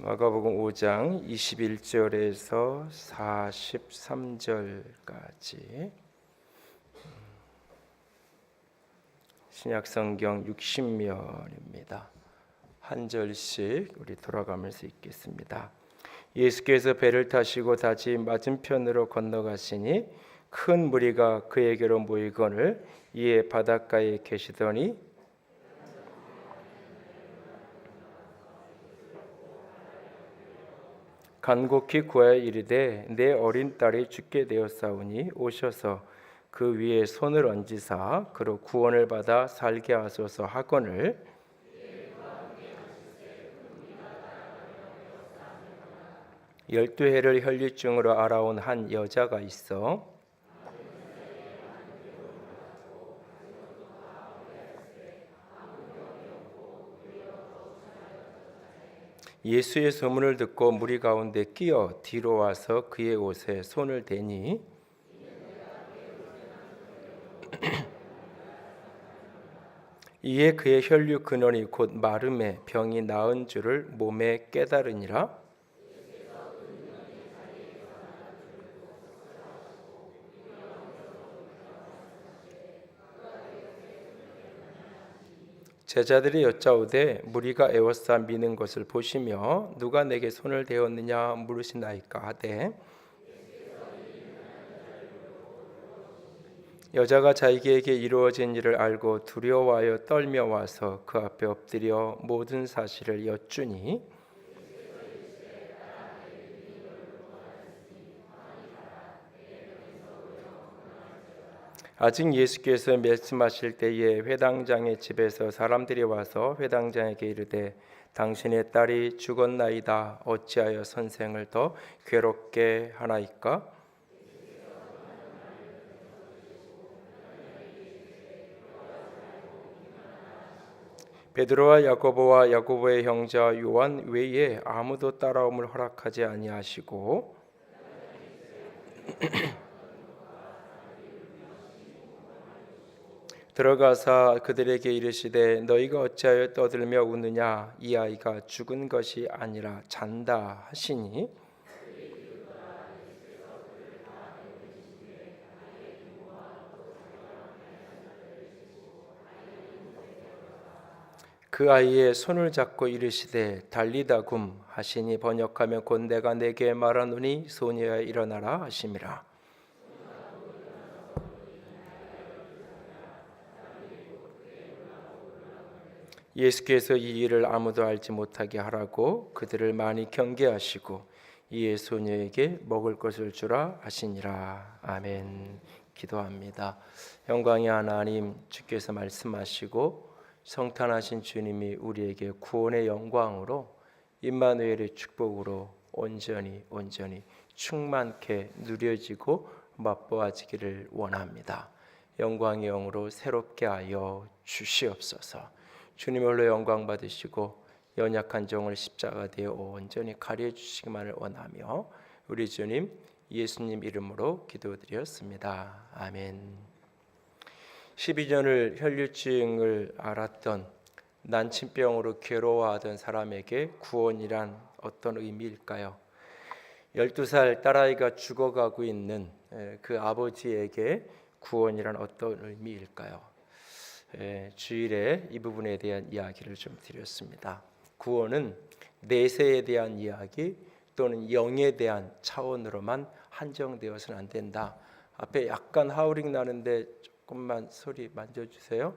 마가복음 5장 21절에서 43절까지 신약성경 60면입니다. 한 절씩 우리 돌아가면서 읽겠습니다. 예수께서 배를 타시고 다시 맞은편으로 건너가시니 큰 무리가 그에게로 모이거늘 이에 바닷가에 계시더니 간곡히 구하여 이르되 내 어린 딸이 죽게 되었사오니 오셔서 그 위에 손을 얹으사 그로 구원을 받아 살게 하소서 하거늘 열두 해를 혈류증으로 알아온 한 여자가 있어 예수의 소문을 듣고 무리 가운데 끼어 뒤로 와서 그의 옷에 손을 대니 이에 그의 혈류 근원이 곧 마름에 병이 나은 줄을 몸에 깨달으니라. 제자들이 여짜오되 무리가 에워싸 미는 것을 보시며 누가 내게 손을 대었느냐 물으시나이까 하되 여자가 자기에게 이루어진 일을 알고 두려워하여 떨며 와서 그 앞에 엎드려 모든 사실을 여쭈니 아직 예수께서 말씀하실 때에 회당장의 집에서 사람들이 와서 회당장에게 이르되 당신의 딸이 죽었나이다 어찌하여 선생을 더 괴롭게 하나이까? 베드로와 야고보의 형제 요한 외에 아무도 따라옴을 허락하지 아니하시고 들어가사 그들에게 이르시되 너희가 어찌하여 떠들며 웃느냐 이 아이가 죽은 것이 아니라 잔다 하시니 그 아이의 손을 잡고 이르시되 달리다 굼 하시니 번역하면 곧 내가 내게 말하노니 소녀야 일어나라 하심이라. 예수께서 이 일을 아무도 알지 못하게 하라고 그들을 많이 경계하시고 이에 소녀에게 먹을 것을 주라 하시니라. 아멘. 기도합니다. 영광의 하나님, 주께서 말씀하시고 성탄하신 주님이 우리에게 구원의 영광으로 임마누엘의 축복으로 온전히 충만케 누려지고 맛보아지기를 원합니다. 영광의 영으로 새롭게 하여 주시옵소서. 주님 홀로 영광 받으시고 연약한 종을 십자가 되어 온전히 가려 주시기만을 원하며 우리 주님 예수님 이름으로 기도드렸습니다. 아멘. 12년을 혈류증을 앓았던 난치병으로 괴로워하던 사람에게 구원이란 어떤 의미일까요? 12살 딸아이가 죽어가고 있는 그 아버지에게 구원이란 어떤 의미일까요? 주일에 이 부분에 대한 이야기를 좀 드렸습니다. 구원은 내세에 대한 이야기 또는 영에 대한 차원으로만 한정되어서는 안 된다. 앞에 약간 하우링 나는데 조금만 소리 만져주세요.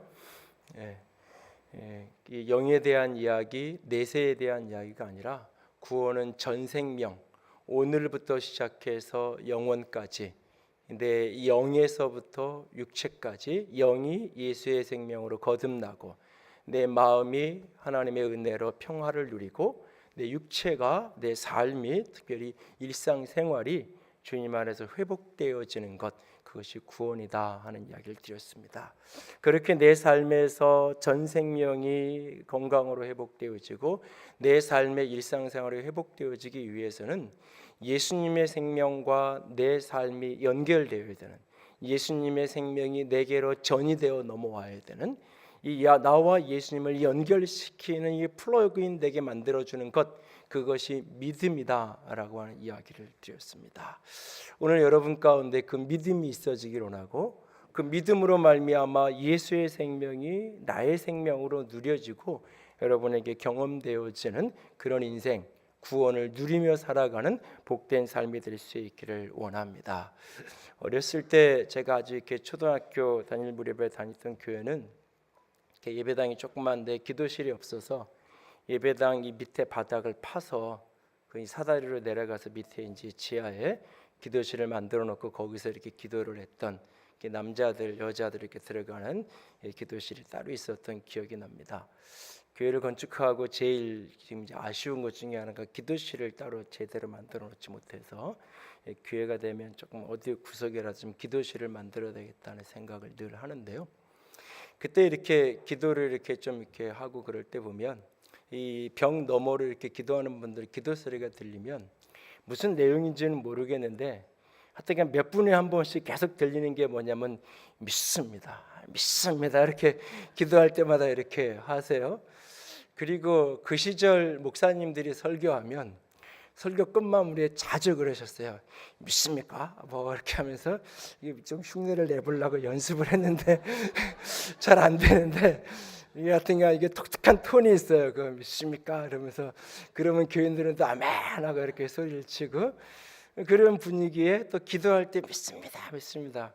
이 영에 대한 이야기, 내세에 대한 이야기가 아니라 구원은 전 생명, 오늘부터 시작해서 영원까지 내 영에서부터 육체까지 영이 예수의 생명으로 거듭나고 내 마음이 하나님의 은혜로 평화를 누리고 내 육체가 내 삶이 특별히 일상생활이 주님 안에서 회복되어지는 것, 그것이 구원이다 하는 이야기를 드렸습니다. 그렇게 내 삶에서 전 생명이 건강으로 회복되어지고 내 삶의 일상생활이 회복되어지기 위해서는 예수님의 생명과 내 삶이 연결되어야 되는, 예수님의 생명이 내게로 전이되어 넘어와야 되는, 나와 예수님을 연결시키는 이 플러그인 되게 만들어주는 것, 그것이 믿음이다라고 하는 이야기를 드렸습니다. 오늘 여러분 가운데 그 믿음이 있어지길 원하고, 그 믿음으로 말미암아 예수의 생명이 나의 생명으로 누려지고 여러분에게 경험되어지는 그런 인생, 구원을 누리며 살아가는 복된 삶이 될 수 있기를 원합니다. 어렸을 때 제가 아주 이렇게 초등학교 다닐 무렵에 다녔던 교회는 이렇게 예배당이 조그만데 기도실이 없어서 예배당 이 밑에 바닥을 파서 그 사다리로 내려가서 밑에 이제 지하에 기도실을 만들어 놓고 거기서 이렇게 기도를 했던, 남자들 여자들 이렇게 들어가는 기도실이 따로 있었던 기억이 납니다. 교회를 건축하고 제일 지금 이제 아쉬운 것 중에 하나가 기도실을 따로 제대로 만들어 놓지 못해서 기회가 되면 조금 어디 구석이라도 좀 기도실을 만들어야 되겠다는 생각을 늘 하는데요. 그때 이렇게 기도를 이렇게 좀 이렇게 하고 그럴 때 보면 이 벽 너머로 이렇게 기도하는 분들 기도 소리가 들리면 무슨 내용인지는 모르겠는데 하여튼 그냥 몇 분에 한 번씩 계속 들리는 게 뭐냐면 믿습니다, 믿습니다 이렇게 기도할 때마다 이렇게 하세요. 그리고 그 시절 목사님들이 설교하면 설교 끝마무리에 자주 그러셨어요. 믿습니까? 뭐 이렇게 하면서 좀 흉내를 내보려고 연습을 했는데 잘 안 되는데, 하여튼 이게 독특한 톤이 있어요. 그 믿습니까? 이러면서 그러면 교인들은 또 아멘 하고 이렇게 소리를 치고, 그런 분위기에 또 기도할 때 믿습니다, 믿습니다.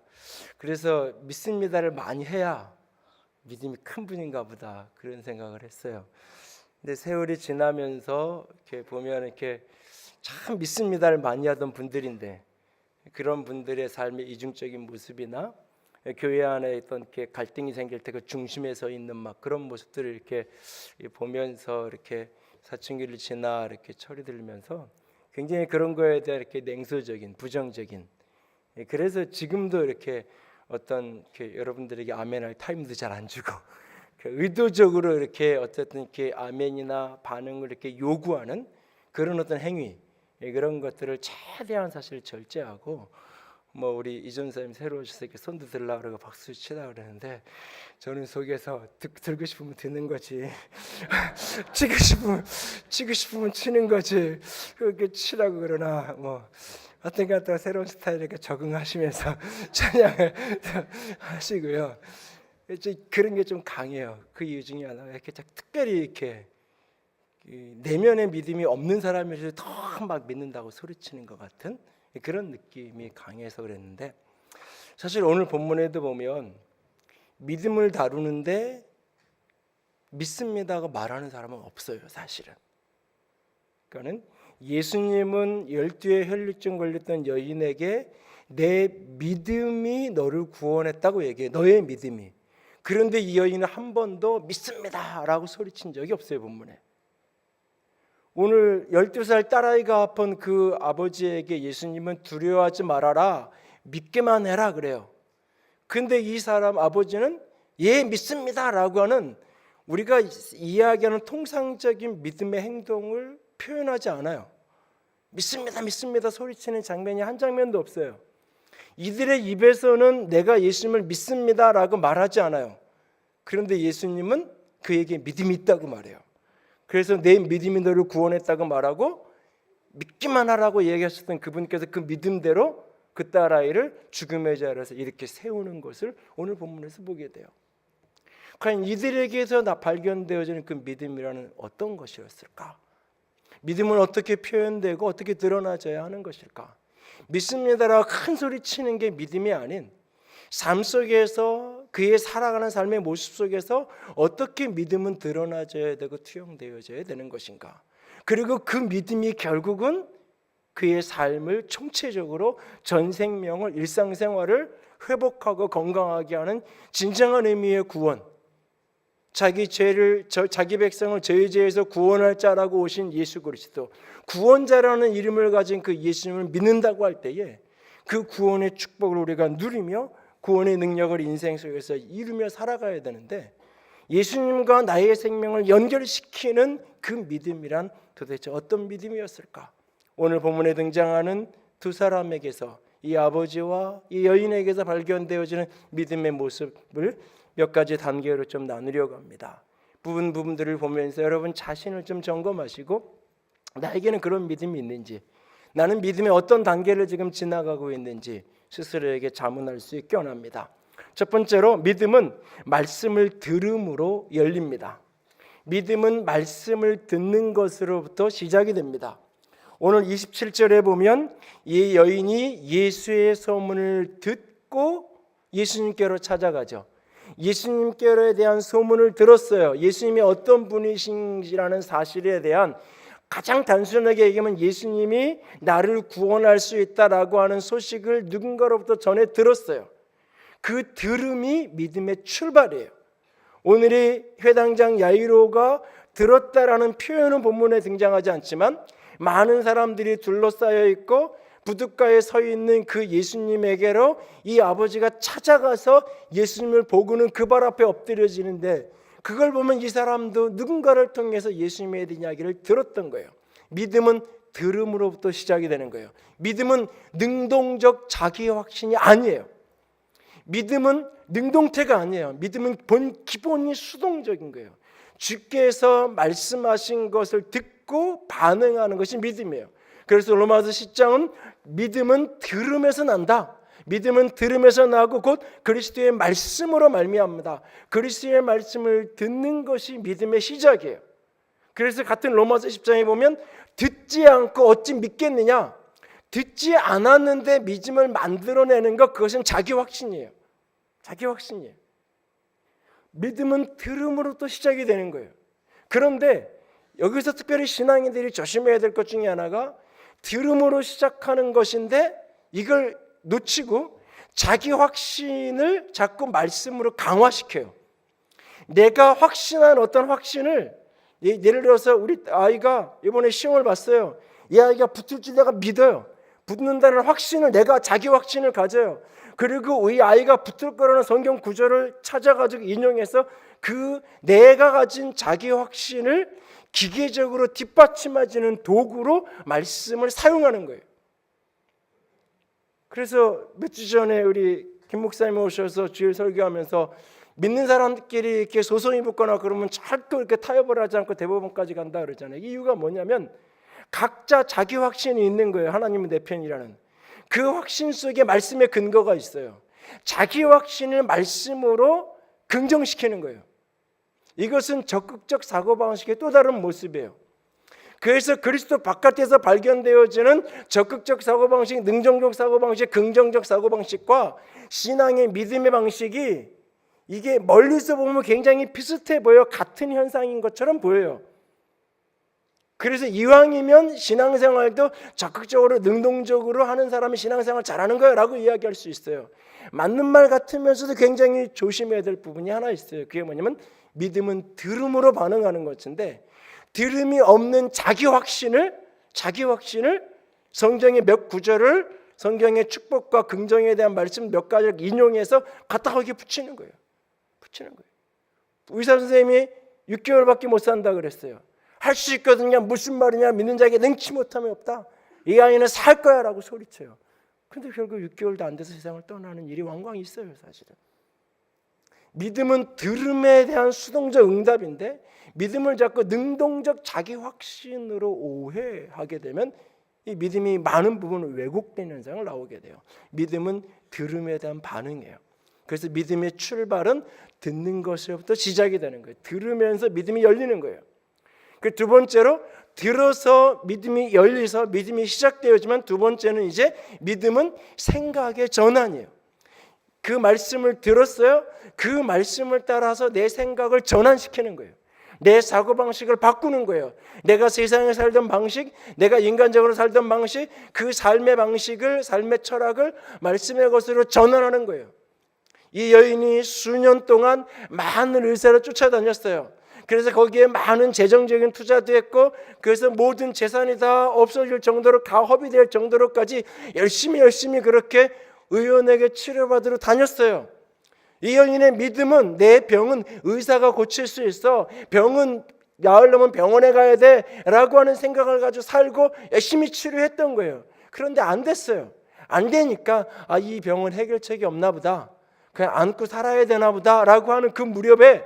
그래서 믿습니다를 많이 해야 믿음이 큰 분인가 보다 그런 생각을 했어요. 근데 세월이 지나면서 이렇게 보면 이렇게 참 믿습니다를 많이 하던 분들인데 그런 분들의 삶의 이중적인 모습이나 교회 안에 있던 이렇게 갈등이 생길 때 그 중심에 서 있는 막 그런 모습들을 이렇게 보면서 이렇게 사춘기를 지나 이렇게 철이 들면서 굉장히 그런 거에 대한 이렇게 냉소적인 부정적인, 그래서 지금도 이렇게 어떤 이렇게 여러분들에게 아멘할 타임도 잘 안 주고 의도적으로 이렇게 어쨌든 이렇게 아멘이나 반응을 이렇게 요구하는 그런 어떤 행위, 그런 것들을 최대한 사실 절제하고, 뭐 우리 이전사님 새로 오셔서 이렇게 손도 들라 그러고 박수 치라 그러는데 저는 속에서 들고 싶으면 드는 거지 치고 싶으면 치는 거지, 그렇게 치라고 그러나 뭐 하여튼 또 새로운 스타일에 적응하시면서 찬양을 하시고요. 그런 게 좀 강해요. 그 이유 중에 하나가 이렇게 특별히 이렇게 내면의 믿음이 없는 사람이 더 막 믿는다고 소리치는 것 같은 그런 느낌이 강해서 그랬는데, 사실 오늘 본문에도 보면 믿음을 다루는데 믿습니다고 말하는 사람은 없어요, 사실은. 그러니까는 예수님은 12의 혈루증 걸렸던 여인에게 내 믿음이 너를 구원했다고 얘기해, 너의 믿음이. 그런데 이 여인은 한 번도 믿습니다라고 소리친 적이 없어요, 본문에. 오늘 12살 딸아이가 아픈 그 아버지에게 예수님은 두려워하지 말아라, 믿기만 해라 그래요. 근데 이 사람 아버지는 예 믿습니다라고 하는 우리가 이야기하는 통상적인 믿음의 행동을 표현하지 않아요. 믿습니다, 믿습니다 소리치는 장면이 한 장면도 없어요. 이들의 입에서는 내가 예수님을 믿습니다라고 말하지 않아요. 그런데 예수님은 그에게 믿음이 있다고 말해요. 그래서 내 믿음이 너를 구원했다고 말하고 믿기만 하라고 얘기하셨던 그분께서 그 믿음대로 그 딸아이를 죽음의 자리에서 이렇게 세우는 것을 오늘 본문에서 보게 돼요. 과연 이들에게서 발견되어지는 그 믿음이라는 어떤 것이었을까? 믿음은 어떻게 표현되고 어떻게 드러나져야 하는 것일까? 믿습니다라고 큰 소리 치는 게 믿음이 아닌 삶 속에서 그의 살아가는 삶의 모습 속에서 어떻게 믿음은 드러나져야 되고 투영되어져야 되는 것인가? 그리고 그 믿음이 결국은 그의 삶을 총체적으로 전 생명을 일상생활을 회복하고 건강하게 하는 진정한 의미의 구원, 자기 백성을 죄의 죄에서 구원할 자라고 오신 예수 그리스도, 구원자라는 이름을 가진 그 예수님을 믿는다고 할 때에 그 구원의 축복을 우리가 누리며 구원의 능력을 인생 속에서 이루며 살아가야 되는데, 예수님과 나의 생명을 연결시키는 그 믿음이란 도대체 어떤 믿음이었을까? 오늘 본문에 등장하는 두 사람에게서, 이 아버지와 이 여인에게서 발견되어지는 믿음의 모습을 몇 가지 단계로 좀 나누려고 합니다. 부분들을 보면서 여러분 자신을 좀 점검하시고 나에게는 그런 믿음이 있는지, 나는 믿음의 어떤 단계를 지금 지나가고 있는지 스스로에게 자문할 수 있게 원합니다. 첫 번째로 믿음은 말씀을 들음으로 열립니다. 믿음은 말씀을 듣는 것으로부터 시작이 됩니다. 오늘 27절에 보면 이 여인이 예수의 소문을 듣고 예수님께로 찾아가죠. 예수님께로에 대한 소문을 들었어요. 예수님이 어떤 분이신지라는 사실에 대한 가장 단순하게 얘기하면 예수님이 나를 구원할 수 있다라고 하는 소식을 누군가로부터 전해 들었어요. 그 들음이 믿음의 출발이에요. 오늘의 회당장 야이로가 들었다라는 표현은 본문에 등장하지 않지만 많은 사람들이 둘러싸여 있고 부둣가에 서 있는 그 예수님에게로 이 아버지가 찾아가서 예수님을 보고는 그 발 앞에 엎드려지는데, 그걸 보면 이 사람도 누군가를 통해서 예수님에 대한 이야기를 들었던 거예요. 믿음은 들음으로부터 시작이 되는 거예요. 믿음은 능동적 자기 확신이 아니에요. 믿음은 능동태가 아니에요. 믿음은 기본이 수동적인 거예요. 주께서 말씀하신 것을 듣고 반응하는 것이 믿음이에요. 그래서 로마서 10장은 믿음은 들음에서 난다. 믿음은 들음에서 나고 곧 그리스도의 말씀으로 말미암다. 그리스도의 말씀을 듣는 것이 믿음의 시작이에요. 그래서 같은 로마서 10장에 보면 듣지 않고 어찌 믿겠느냐, 듣지 않았는데 믿음을 만들어내는 것, 그것은 자기 확신이에요. 자기 확신이에요. 믿음은 들음으로부터 시작이 되는 거예요. 그런데 여기서 특별히 신앙인들이 조심해야 될 것 중에 하나가 들음으로 시작하는 것인데 이걸 놓치고 자기 확신을 자꾸 말씀으로 강화시켜요. 내가 확신한 어떤 확신을, 예를 들어서 우리 아이가 이번에 시험을 봤어요. 이 아이가 붙을 줄 내가 믿어요. 붙는다는 확신을, 내가 자기 확신을 가져요. 그리고 이 아이가 붙을 거라는 성경 구절을 찾아가지고 인용해서 그 내가 가진 자기 확신을 기계적으로 뒷받침해주는 도구로 말씀을 사용하는 거예요. 그래서 몇 주 전에 우리 김 목사님 오셔서 주일 설교하면서 믿는 사람끼리 이렇게 소송이 붙거나 그러면 절대 이렇게 타협을 하지 않고 대법원까지 간다 그러잖아요. 이유가 뭐냐면 각자 자기 확신이 있는 거예요. 하나님은 내 편이라는. 그 확신 속에 말씀의 근거가 있어요. 자기 확신을 말씀으로 긍정시키는 거예요. 이것은 적극적 사고방식의 또 다른 모습이에요. 그래서 그리스도 바깥에서 발견되어지는 적극적 사고방식, 능동적 사고방식, 긍정적 사고방식과 신앙의 믿음의 방식이 이게 멀리서 보면 굉장히 비슷해 보여, 같은 현상인 것처럼 보여요. 그래서 이왕이면 신앙생활도 적극적으로 능동적으로 하는 사람이 신앙생활 잘하는 거야 라고 이야기할 수 있어요. 맞는 말 같으면서도 굉장히 조심해야 될 부분이 하나 있어요. 그게 뭐냐면 믿음은 들음으로 반응하는 것인데, 들음이 없는 자기 확신을 성경의 몇 구절을, 성경의 축복과 긍정에 대한 말씀 몇 가지를 인용해서 갖다 거기에 붙이는 거예요. 의사 선생님이 6개월밖에 못 산다 그랬어요. 할 수 있거든요. 무슨 말이냐, 믿는 자에게 능치 못함이 없다. 이 아이는 살 거야 라고 소리쳐요. 근데 결국 6개월도 안 돼서 세상을 떠나는 일이 왕왕 있어요. 사실은 믿음은 들음에 대한 수동적 응답인데, 믿음을 자꾸 능동적 자기 확신으로 오해하게 되면 이 믿음이 많은 부분 왜곡되는 현상을 나오게 돼요. 믿음은 들음에 대한 반응이에요. 그래서 믿음의 출발은 듣는 것으로부터 시작이 되는 거예요. 들으면서 믿음이 열리는 거예요. 그 두 번째로 들어서 믿음이 열려서 믿음이 시작되었지만, 두 번째는 이제 믿음은 생각의 전환이에요. 그 말씀을 들었어요. 그 말씀을 따라서 내 생각을 전환시키는 거예요. 내 사고방식을 바꾸는 거예요. 내가 세상에 살던 방식, 내가 인간적으로 살던 방식, 그 삶의 방식을, 삶의 철학을 말씀의 것으로 전환하는 거예요. 이 여인이 수년 동안 많은 의사를 쫓아다녔어요. 그래서 거기에 많은 재정적인 투자도 했고, 그래서 모든 재산이 다 없어질 정도로, 가허비 될 정도로까지 열심히 그렇게 의원에게 치료받으러 다녔어요. 이 여인의 믿음은 내 병은 의사가 고칠 수 있어, 병은 나으려면 병원에 가야 돼 라고 하는 생각을 가지고 살고 열심히 치료했던 거예요. 그런데 안 됐어요. 안 되니까 이 병은 해결책이 없나 보다. 그냥 안고 살아야 되나 보다라고 하는 그 무렵에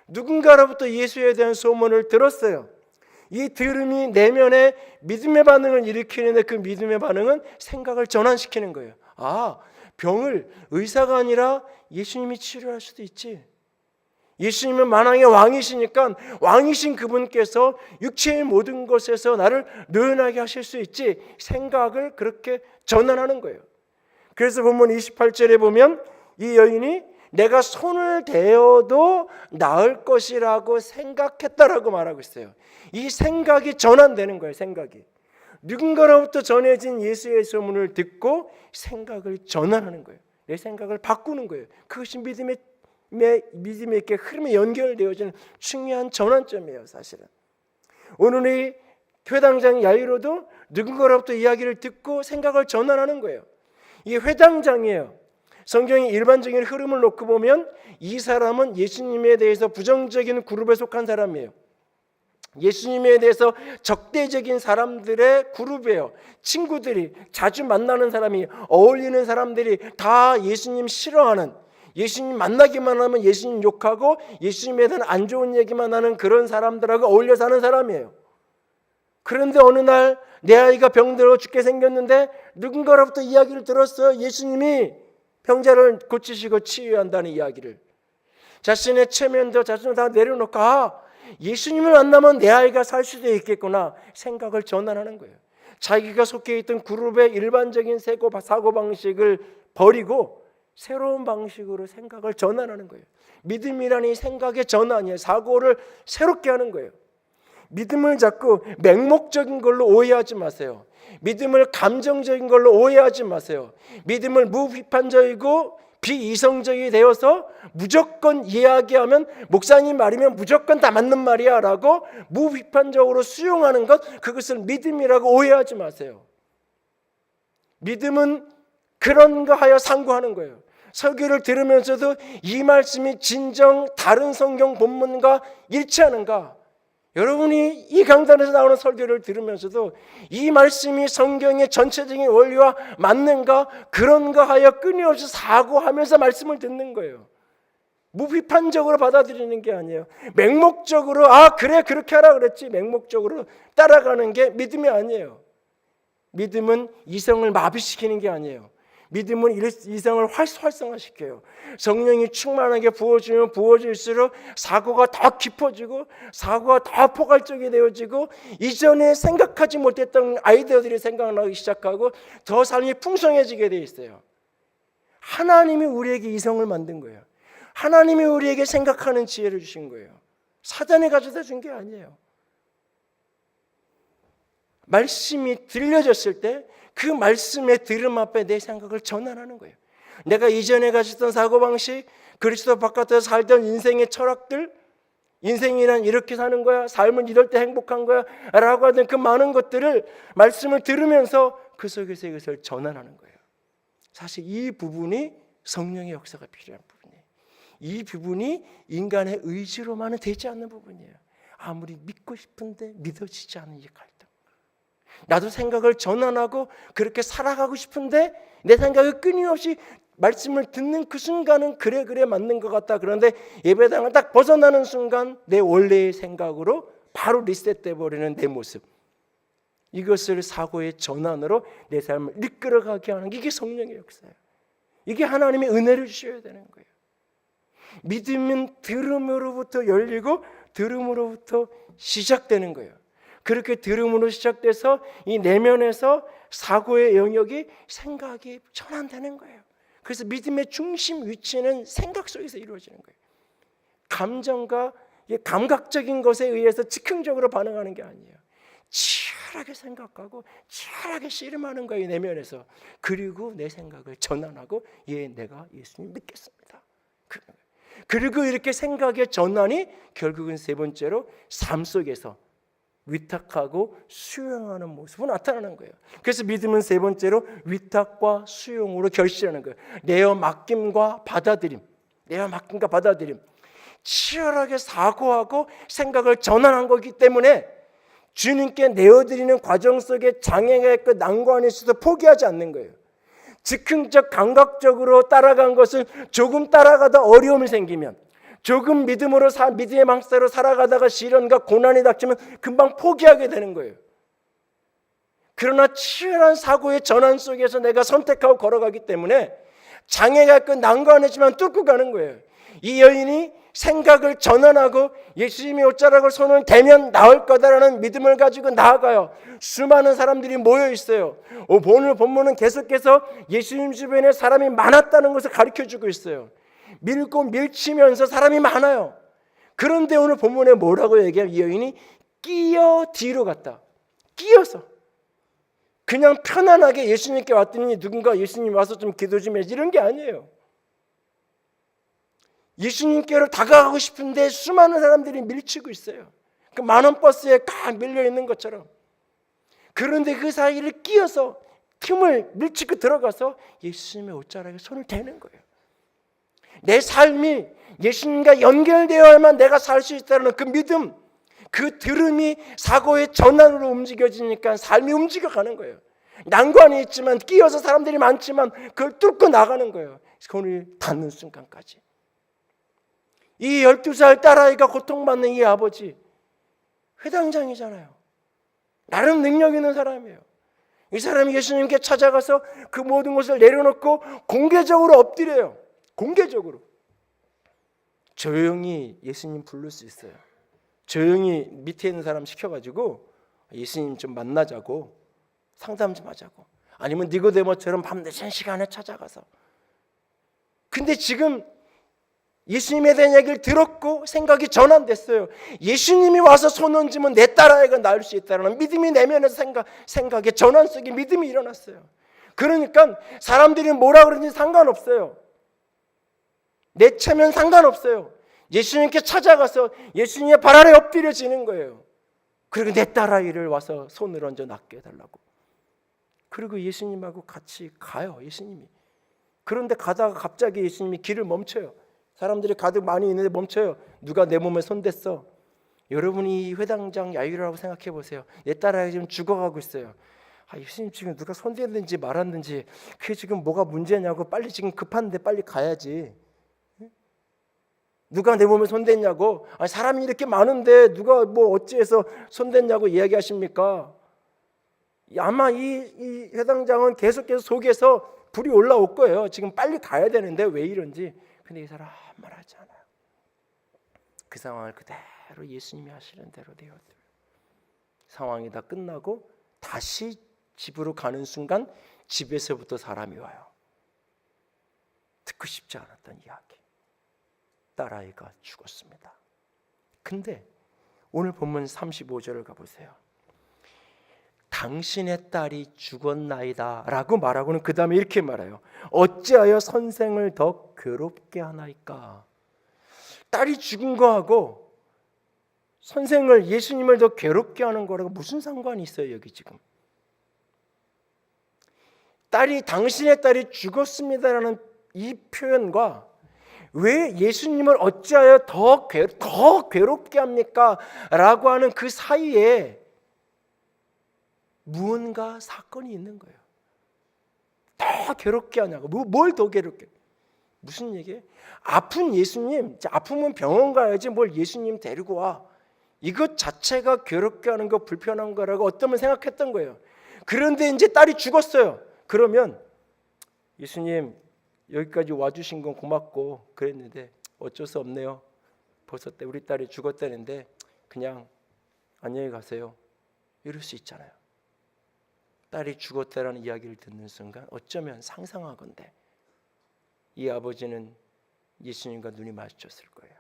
누군가로부터 예수에 대한 소문을 들었어요. 이 들음이 내면에 믿음의 반응을 일으키는데 그 믿음의 반응은 생각을 전환시키는 거예요. 아, 병을 의사가 아니라 예수님이 치료할 수도 있지. 예수님은 만왕의 왕이시니까 왕이신 그분께서 육체의 모든 것에서 나를 노연하게 하실 수 있지. 생각을 그렇게 전환하는 거예요. 그래서 본문 28절에 보면 이 여인이 내가 손을 대어도 나을 것이라고 생각했다라고 말하고 있어요. 이 생각이 전환되는 거예요. 생각이 누군가로부터 전해진 예수의 소문을 듣고 생각을 전환하는 거예요. 내 생각을 바꾸는 거예요. 그것이 믿음의 이렇게 흐름에 연결되어지는 중요한 전환점이에요. 사실은 오늘 이 회당장 야이로도 누군가로부터 이야기를 듣고 생각을 전환하는 거예요. 이게 회당장이에요. 성경의 일반적인 흐름을 놓고 보면 이 사람은 예수님에 대해서 부정적인 그룹에 속한 사람이에요. 예수님에 대해서 적대적인 사람들의 그룹이에요. 친구들이 자주 만나는 사람이 어울리는 사람들이 다 예수님 싫어하는, 예수님 만나기만 하면 예수님 욕하고 예수님에 대한 안 좋은 얘기만 하는 그런 사람들하고 어울려 사는 사람이에요. 그런데 어느 날 내 아이가 병들어 죽게 생겼는데 누군가로부터 이야기를 들었어요. 예수님이 병자를 고치시고 치유한다는 이야기를. 자신의 체면도 자신을 다 내려놓고 예수님을 만나면 내 아이가 살 수도 있겠구나 생각을 전환하는 거예요. 자기가 속해 있던 그룹의 일반적인 사고방식을 버리고 새로운 방식으로 생각을 전환하는 거예요. 믿음이라는 이 생각의 전환이에요. 사고를 새롭게 하는 거예요. 믿음을 자꾸 맹목적인 걸로 오해하지 마세요. 믿음을 감정적인 걸로 오해하지 마세요. 믿음을 무비판적이고 비이성적이 되어서 무조건 이야기하면 목사님 말이면 무조건 다 맞는 말이야 라고 무비판적으로 수용하는 것, 그것을 믿음이라고 오해하지 마세요. 믿음은 그런가 하여 상고하는 거예요. 설교를 들으면서도 이 말씀이 진정 다른 성경 본문과 일치하는가? 여러분이 이 강단에서 나오는 설교를 들으면서도 이 말씀이 성경의 전체적인 원리와 맞는가? 그런가 하여 끊임없이 사고하면서 말씀을 듣는 거예요. 무비판적으로 받아들이는 게 아니에요. 맹목적으로 그래 그렇게 하라 그랬지 맹목적으로 따라가는 게 믿음이 아니에요. 믿음은 이성을 마비시키는 게 아니에요. 믿음은 이성을 활성화시켜요. 성령이 충만하게 부어지면 부어질수록 사고가 더 깊어지고 사고가 더 포괄적이 되어지고 이전에 생각하지 못했던 아이디어들이 생각나기 시작하고 더 삶이 풍성해지게 돼 있어요. 하나님이 우리에게 이성을 만든 거예요. 하나님이 우리에게 생각하는 지혜를 주신 거예요. 사단이 가져다 준 게 아니에요. 말씀이 들려졌을 때 그 말씀의 들음 앞에 내 생각을 전환하는 거예요. 내가 이전에 가졌던 사고방식, 그리스도 바깥에서 살던 인생의 철학들, 인생이란 이렇게 사는 거야, 삶은 이럴 때 행복한 거야 라고 하던 그 많은 것들을 말씀을 들으면서 그 속에서 이것을 전환하는 거예요. 사실 이 부분이 성령의 역사가 필요한 부분이에요. 이 부분이 인간의 의지로만은 되지 않는 부분이에요. 아무리 믿고 싶은데 믿어지지 않는 이 갈등. 나도 생각을 전환하고 그렇게 살아가고 싶은데 내 생각이 끊임없이 말씀을 듣는 그 순간은 그래 맞는 것 같다. 그런데 예배당을 딱 벗어나는 순간 내 원래의 생각으로 바로 리셋돼 버리는 내 모습. 이것을 사고의 전환으로 내 삶을 이끌어가게 하는 게 이게 성령의 역사예요. 이게 하나님의 은혜를 주셔야 되는 거예요. 믿음은 들음으로부터 열리고 들음으로부터 시작되는 거예요. 그렇게 들음으로 시작돼서 이 내면에서 사고의 영역이 생각이 전환되는 거예요. 그래서 믿음의 중심 위치는 생각 속에서 이루어지는 거예요. 감정과 감각적인 것에 의해서 즉흥적으로 반응하는 게 아니에요. 치열하게 생각하고 치열하게 씨름하는 거예요. 내면에서. 그리고 내 생각을 전환하고 내가 예수님 믿겠습니다. 그리고 이렇게 생각의 전환이 결국은 세 번째로 삶 속에서 위탁하고 수용하는 모습으로 나타나는 거예요. 그래서 믿음은 세 번째로 위탁과 수용으로 결실하는 거예요. 내어 맡김과 받아들임. 내어 맡김과 받아들임. 치열하게 사고하고 생각을 전환한 거기 때문에 주님께 내어드리는 과정 속에 장애가 있고 난관이 있어도 포기하지 않는 거예요. 즉흥적 감각적으로 따라간 것을 조금 따라가다 어려움이 생기면, 조금 믿음의 방식대로 살아가다가 시련과 고난이 닥치면 금방 포기하게 되는 거예요. 그러나 치열한 사고의 전환 속에서 내가 선택하고 걸어가기 때문에 장애가 있고 난관이지만 뚫고 가는 거예요. 이 여인이 생각을 전환하고 예수님이 옷자락을 손을 대면 나을 거다라는 믿음을 가지고 나아가요. 수많은 사람들이 모여 있어요. 오늘 본문은 계속해서 예수님 주변에 사람이 많았다는 것을 가르쳐주고 있어요. 밀고 밀치면서 사람이 많아요. 그런데 오늘 본문에 뭐라고 얘기해요? 이 여인이 끼어 뒤로 갔다. 끼어서. 그냥 편안하게 예수님께 왔더니 누군가 예수님 와서 좀 기도 좀 해야지 이런 게 아니에요. 예수님께로 다가가고 싶은데 수많은 사람들이 밀치고 있어요. 그 만원 버스에 꽉 밀려 있는 것처럼. 그런데 그 사이를 끼어서 틈을 밀치고 들어가서 예수님의 옷자락에 손을 대는 거예요. 내 삶이 예수님과 연결되어야만 내가 살 수 있다는 그 믿음, 그 들음이 사고의 전환으로 움직여지니까 삶이 움직여가는 거예요. 난관이 있지만 끼어서 사람들이 많지만 그걸 뚫고 나가는 거예요. 손을 닿는 순간까지. 이 12살 딸아이가 고통받는 이 아버지 회당장이잖아요. 나름 능력 있는 사람이에요. 이 사람이 예수님께 찾아가서 그 모든 것을 내려놓고 공개적으로 엎드려요. 공개적으로. 조용히 예수님 부를 수 있어요. 조용히 밑에 있는 사람 시켜가지고 예수님 좀 만나자고 상담 좀 하자고. 아니면 니고데모처럼 밤늦은 시간에 찾아가서. 근데 지금 예수님에 대한 얘기를 들었고 생각이 전환됐어요. 예수님이 와서 손 얹으면 내 딸아이가 나을 수 있다는 믿음이 내면에서 생각의 전환 속에 믿음이 일어났어요. 그러니까 사람들이 뭐라 그러는지 상관없어요. 내 체면 상관없어요. 예수님께 찾아가서 예수님의 발 아래 엎드려지는 거예요. 그리고 내 딸아이를 와서 손을 얹어 낫게 해달라고. 그리고 예수님하고 같이 가요. 예수님이. 그런데 가다가 갑자기 예수님이 길을 멈춰요. 사람들이 가득 많이 있는데 멈춰요. 누가 내 몸에 손댔어? 여러분이 회당장 야유라고 생각해 보세요. 내 딸아이 지금 죽어가고 있어요. 예수님 지금 누가 손댔는지 말았는지 그게 지금 뭐가 문제냐고. 빨리 지금 급한데 빨리 가야지. 누가 내 몸에 손댔냐고. 사람이 이렇게 많은데 누가 뭐 어찌해서 손댔냐고 이야기하십니까? 아마 이 회당장은 계속해서 속에서 불이 올라올 거예요. 지금 빨리 가야 되는데 왜 이런지. 근데 이 사람 아무 말 하지 않아요. 그 상황을 그대로 예수님이 하시는 대로 되었어요. 상황이 다 끝나고 다시 집으로 가는 순간 집에서부터 사람이 와요. 듣고 싶지 않았던 이야기. 딸아이가 죽었습니다. 근데 오늘 본문 35절을 가보세요. 당신의 딸이 죽었나이다 라고 말하고는 그 다음에 이렇게 말해요. 어찌하여 선생을 더 괴롭게 하나이까. 딸이 죽은 거하고 선생을, 예수님을 더 괴롭게 하는 거라고 무슨 상관이 있어요 여기 지금. 당신의 딸이 죽었습니다라는 이 표현과 왜 예수님을 어찌하여 더 괴롭게 합니까? 라고 하는 그 사이에 무언가 사건이 있는 거예요. 더 괴롭게 하냐고. 뭘 더 괴롭게? 무슨 얘기예요? 아픈 예수님, 아프면 병원 가야지 뭘 예수님 데리고 와. 이것 자체가 괴롭게 하는 거, 불편한 거라고 어떤 분 생각했던 거예요. 그런데 이제 딸이 죽었어요. 그러면 예수님 여기까지 와주신 건 고맙고 그랬는데 어쩔 수 없네요. 벌써 우리 딸이 죽었다는데 그냥 안녕히 가세요. 이럴 수 있잖아요. 딸이 죽었다라는 이야기를 듣는 순간 어쩌면 상상하건대 이 아버지는 예수님과 눈이 마주쳤을 거예요.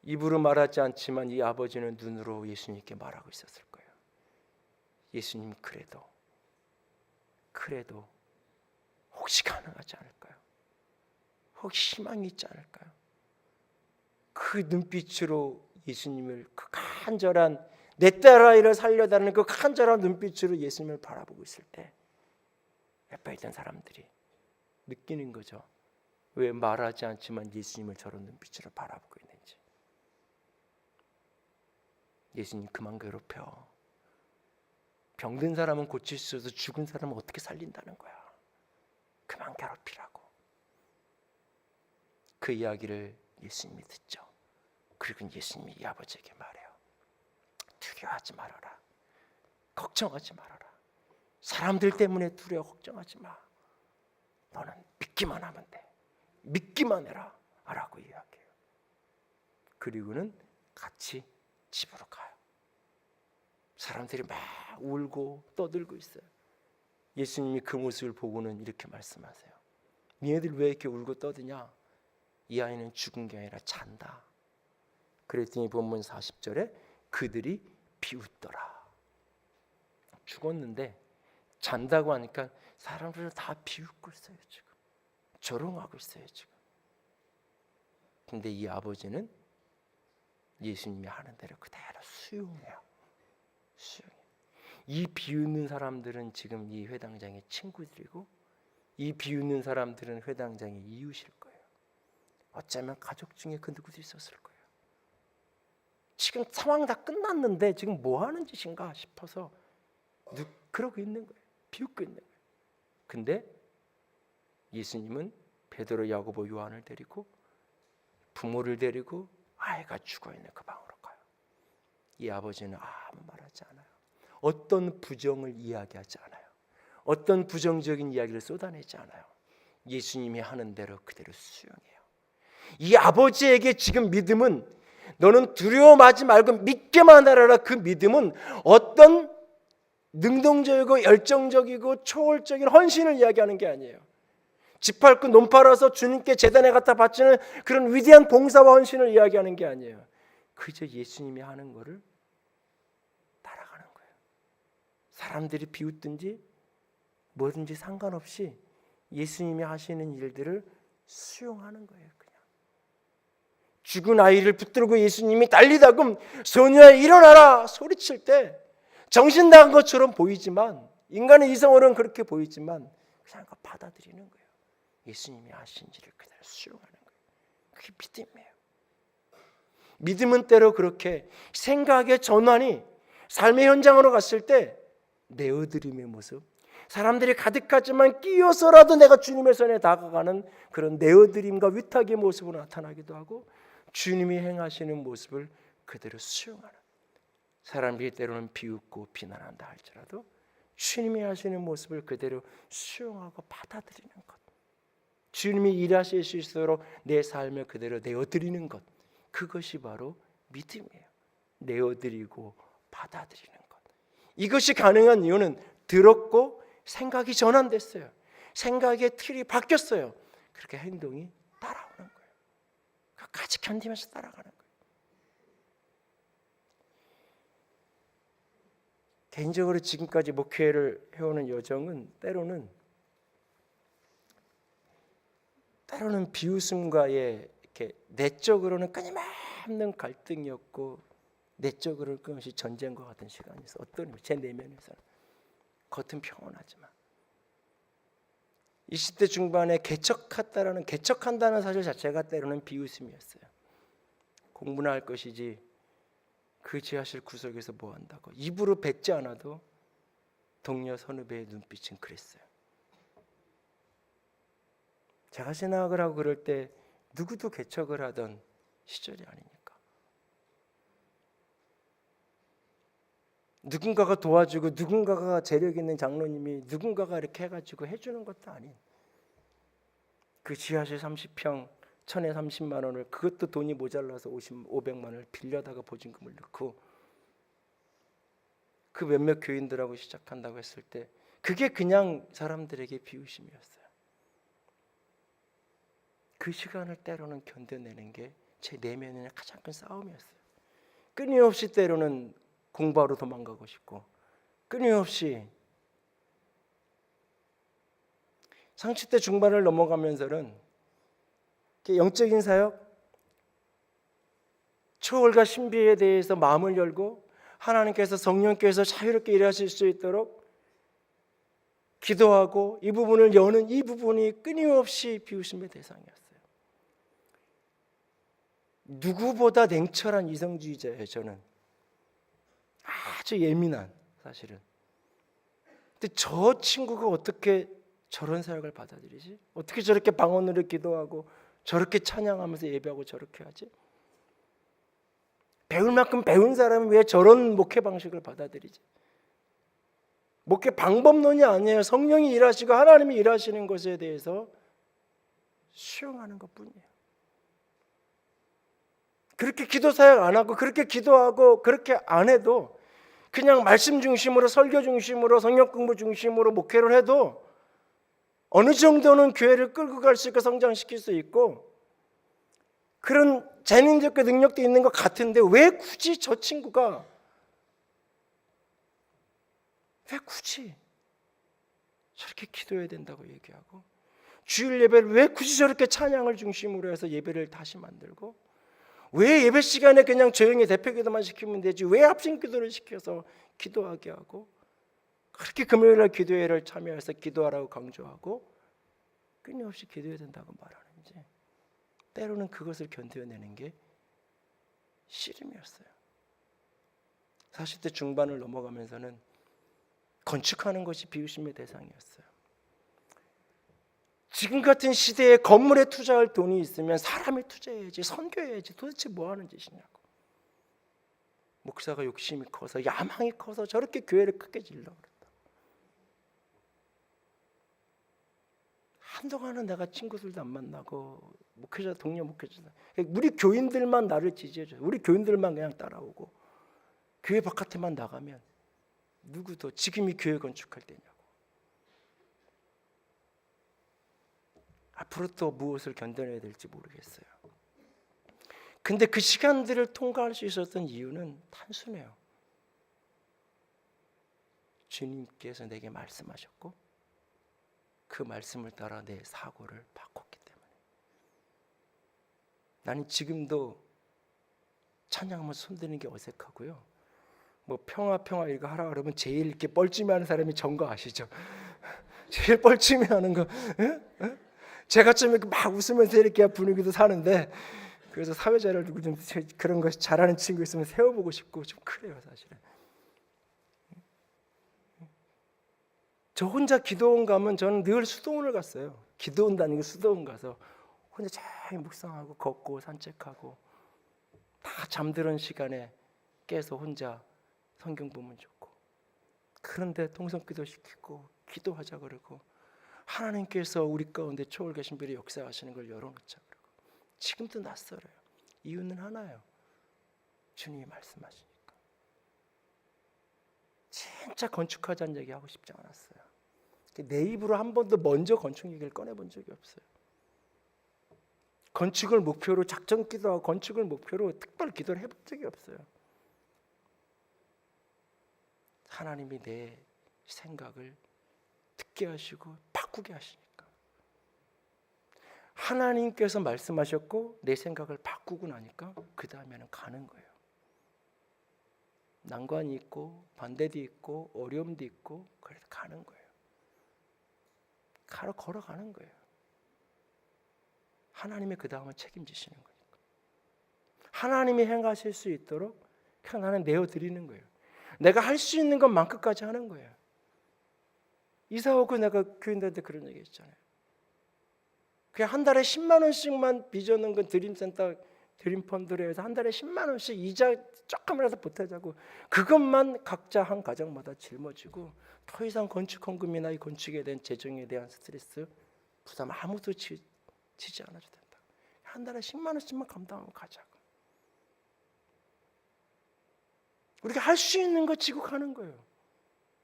입으로 말하지 않지만 이 아버지는 눈으로 예수님께 말하고 있었을 거예요. 예수님 그래도 혹시 가능하지 않을까요? 혹시 희망이 있지 않을까요? 그 눈빛으로 예수님을 그 간절한 내 딸아이를 살려달라는 그 간절한 눈빛으로 예수님을 바라보고 있을 때 옆에 있던 사람들이 느끼는 거죠. 왜 말하지 않지만 예수님을 저런 눈빛으로 바라보고 있는지. 예수님 그만 괴롭혀. 병든 사람은 고칠 수 있어도 죽은 사람은 어떻게 살린다는 거야. 그만 괴롭히라고. 그 이야기를 예수님이 듣죠. 그리고 예수님이 이 아버지에게 말해요. 두려워하지 말아라. 걱정하지 말아라. 사람들 때문에 두려워 걱정하지 마. 너는 믿기만 하면 돼. 믿기만 해라. 라고 이야기해요. 그리고는 같이 집으로 가요. 사람들이 막 울고 떠들고 있어요. 예수님이 그 모습을 보고는 이렇게 말씀하세요. 니네들 왜 이렇게 울고 떠드냐? 이 아이는 죽은 게 아니라 잔다. 그랬더니 본문 40절에 그들이 비웃더라. 죽었는데 잔다고 하니까 사람들을 다 비웃고 있어요. 지금 조롱하고 있어요. 지금. 근데 이 아버지는 예수님이 하는 대로 그대로 수용해요. 수용해요. 이 비웃는 사람들은 지금 이 회당장의 친구들이고, 이 비웃는 사람들은 회당장의 이웃일 거예요. 어쩌면 가족 중에 그 누구도 있었을 거예요. 지금 상황 다 끝났는데 지금 뭐 하는 짓인가 싶어서 그러고 있는 거예요. 비웃고 있는 거예요. 근데 예수님은 베드로, 야고보, 요한을 데리고 부모를 데리고 아이가 죽어있는 그 방으로 가요. 이 아버지는 아무 말하지 않아요. 어떤 부정을 이야기하지 않아요. 어떤 부정적인 이야기를 쏟아내지 않아요. 예수님이 하는 대로 그대로 수용해요. 이 아버지에게 지금 믿음은, 너는 두려워하지 말고 믿게만 하라, 그 믿음은 어떤 능동적이고 열정적이고 초월적인 헌신을 이야기하는 게 아니에요. 집 팔고 논 팔아서 주님께 제단에 갖다 바치는 그런 위대한 봉사와 헌신을 이야기하는 게 아니에요. 그저 예수님이 하는 거를 따라가는 거예요. 사람들이 비웃든지 뭐든지 상관없이 예수님이 하시는 일들을 수용하는 거예요. 그냥 죽은 아이를 붙들고 예수님이 달리다금 소녀야 일어나라 소리칠 때 정신 나간 것처럼 보이지만, 인간의 이성으로는 그렇게 보이지만 그냥 받아들이는 거예요. 예수님이 하신 일을 그대로 수용하는 거예요. 그게 믿음이에요. 믿음은 때로 그렇게 생각의 전환이 삶의 현장으로 갔을 때 내어드림의 모습, 사람들이 가득하지만 끼어서라도 내가 주님의 손에 다가가는 그런 내어드림과 위탁의 모습으로 나타나기도 하고, 주님이 행하시는 모습을 그대로 수용하는, 사람들이 때로는 비웃고 비난한다 할지라도 주님이 하시는 모습을 그대로 수용하고 받아들이는 것, 주님이 일하실 수 있도록 내 삶을 그대로 내어드리는 것, 그것이 바로 믿음이에요. 내어드리고 받아들이는 것. 이것이 가능한 이유는 들었고 생각이 전환됐어요. 생각의 틀이 바뀌었어요. 그렇게 행동이 따라오는 거예요. 끝까지 견디면서 따라가는 거예요. 개인적으로 지금까지 목회를 해오는 여정은 때로는 비웃음과의 이렇게 내적으로는 끊임없는 갈등이었고, 내적으로는 끊임없이 전쟁과 같은 시간이었어요. 어떤 의미, 제 내면에서는 겉은 평온하지만 20대 중반에 개척한다는 사실 자체가 때로는 비웃음이었어요. 공부나 할 것이지 그 지하실 구석에서 뭐 한다고, 입으로 뱉지 않아도 동료 선후배의 눈빛은 그랬어요. 제가 신학을 하고 그럴 때 누구도 개척을 하던 시절이 아니니까, 누군가가 도와주고 누군가가 재력 있는 장로님이 누군가가 이렇게 해가지고 해주는 것도 아닌, 그 지하실 30평 1,030만 원을, 그것도 돈이 모자라서 500만 원을 빌려다가 보증금을 넣고 그 몇몇 교인들하고 시작한다고 했을 때 그게 그냥 사람들에게 비웃음이었어요. 그 시간을 때로는 견뎌내는 게 제 내면의 가장 큰 싸움이었어요. 끊임없이 때로는 공부하러 도망가고 싶고, 끊임없이 30대 중반을 넘어가면서는 영적인 사역, 초월과 신비에 대해서 마음을 열고 하나님께서 성령께서 자유롭게 일하실 수 있도록 기도하고 이 부분을 여는 이 부분이 끊임없이 비웃음의 대상이었어요. 누구보다 냉철한 이성주의자예요. 저는 아주 예민한, 사실은. 근데 저 친구가 어떻게 저런 사역을 받아들이지? 어떻게 저렇게 방언으로 기도하고 저렇게 찬양하면서 예배하고 저렇게 하지? 배울 만큼 배운 사람은 왜 저런 목회 방식을 받아들이지? 목회 방법론이 아니에요. 성령이 일하시고 하나님이 일하시는 것에 대해서 수용하는 것뿐이에요. 그렇게 기도 사역 안 하고 그렇게 기도하고 그렇게 안 해도 그냥 말씀 중심으로 설교 중심으로 성경 공부 중심으로 목회를 해도 어느 정도는 교회를 끌고 갈 수 있고 성장시킬 수 있고 그런 재능적인 능력도 있는 것 같은데 왜 굳이 저 친구가 왜 굳이 저렇게 기도해야 된다고 얘기하고 주일 예배를 왜 굳이 저렇게 찬양을 중심으로 해서 예배를 다시 만들고 왜 예배 시간에 그냥 조용히 대표 기도만 시키면 되지 왜 합심 기도를 시켜서 기도하게 하고 그렇게 금요일날 기도회를 참여해서 기도하라고 강조하고 끊임없이 기도해야 된다고 말하는지 때로는 그것을 견뎌내는 게 씨름이었어요. 40대 중반을 넘어가면서는 건축하는 것이 비웃음의 대상이었어요. 지금 같은 시대에 건물에 투자할 돈이 있으면 사람에 투자해야지 선교해야지 도대체 뭐 하는 짓이냐고. 목사가 욕심이 커서 야망이 커서 저렇게 교회를 크게 지으려고 그랬다. 한동안은 내가 친구들도 안 만나고 목회자 동료 목회자 우리 교인들만 나를 지지해줘요. 우리 교인들만 그냥 따라오고 교회 바깥에만 나가면 누구도 지금이 교회 건축할 때냐고. 앞으로 또 무엇을 견뎌내야 될지 모르겠어요. 근데 그 시간들을 통과할 수 있었던 이유는 단순해요. 주님께서 내게 말씀하셨고 그 말씀을 따라 내 사고를 바꿨기 때문에. 나는 지금도 찬양하면서 손드는 게 어색하고요. 뭐 평화 이거 하라 그러면 제일 이렇게 뻘쭘해하는 사람이 전 거 아시죠? 제일 뻘쭘해하는 거. 제가 좀 이렇게 막 웃으면서 이렇게 분위기도 사는데 그래서 사회자를 누구 좀 그런 거 잘하는 친구 있으면 세워보고 싶고 좀 그래요 사실은. 저 혼자 기도원 가면 저는 늘 수도원을 갔어요. 기도원 다니고 수도원 가서 혼자 잘 묵상하고 걷고 산책하고 다 잠드는 시간에 깨서 혼자 성경 보면 좋고 그런데 통성기도 시키고 기도하자 그러고 하나님께서 우리 가운데 초월 계신 분이 역사하시는 걸 열어놓자 그러고 지금도 낯설어요. 이유는 하나예요. 주님이 말씀하시니까. 진짜 건축하자는 얘기 하고 싶지 않았어요. 내 입으로 한 번도 먼저 건축 얘기를 꺼내본 적이 없어요. 건축을 목표로 작전 기도하고 건축을 목표로 특별 기도를 해본 적이 없어요. 하나님이 내 생각을 듣게 하시고 바꾸게 하시니까. 하나님께서 말씀하셨고 내 생각을 바꾸고 나니까 그 다음에는 가는 거예요. 난관이 있고 반대도 있고 어려움도 있고 그래서 가는 거예요. 걸어가는 거예요. 하나님이 그 다음을 책임지시는 거니까. 하나님이 행하실 수 있도록 그냥 나는 내어드리는 거예요. 내가 할 수 있는 것만큼까지 하는 거예요. 이사 오고 내가 교인들한테 그런 얘기 했잖아요. 그냥 한 달에 10만 원씩만 빚어놓은 건 드림센터 드림펀드로 해서 한 달에 10만 원씩 이자 조금이라도 보태자고 그것만 각자 한 가정마다 짊어지고 더 이상 건축 헌금이나 이 건축에 대한 재정에 대한 스트레스 부담 아무도 지지 않아도 된다. 한 달에 10만 원씩만 감당하고 가자고. 우리가 할 수 있는 거 지고 가는 거예요.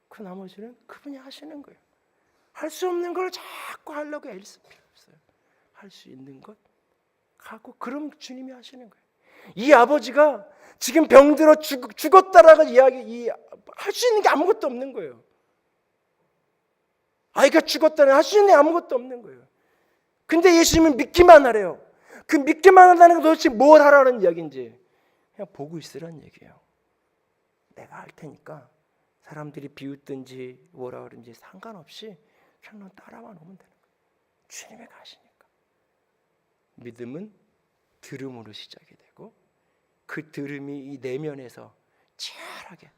그 나머지는 그분이 하시는 거예요. 할 수 없는 걸 자꾸 하려고 애쓸 필요 없어요. 할 수 있는 것 하고 그럼 주님이 하시는 거예요. 이 아버지가 지금 병들어 죽었다라고 이야기 할 수 있는 게 아무것도 없는 거예요. 아이가 죽었다는 할 수 있는 게 아무것도 없는 거예요. 근데 예수님은 믿기만 하래요. 그 믿기만 한다는 건 도대체 뭘 하라는 이야기인지 그냥 보고 있으라는 얘기예요. 내가 할 테니까 사람들이 비웃든지 뭐라 그러든지 상관없이 그냥 넌 따라만 오면 되는 거예요. 주님이 가시니까. 믿음은 들음으로 시작이 되고 그 들음이 이 내면에서 치열하게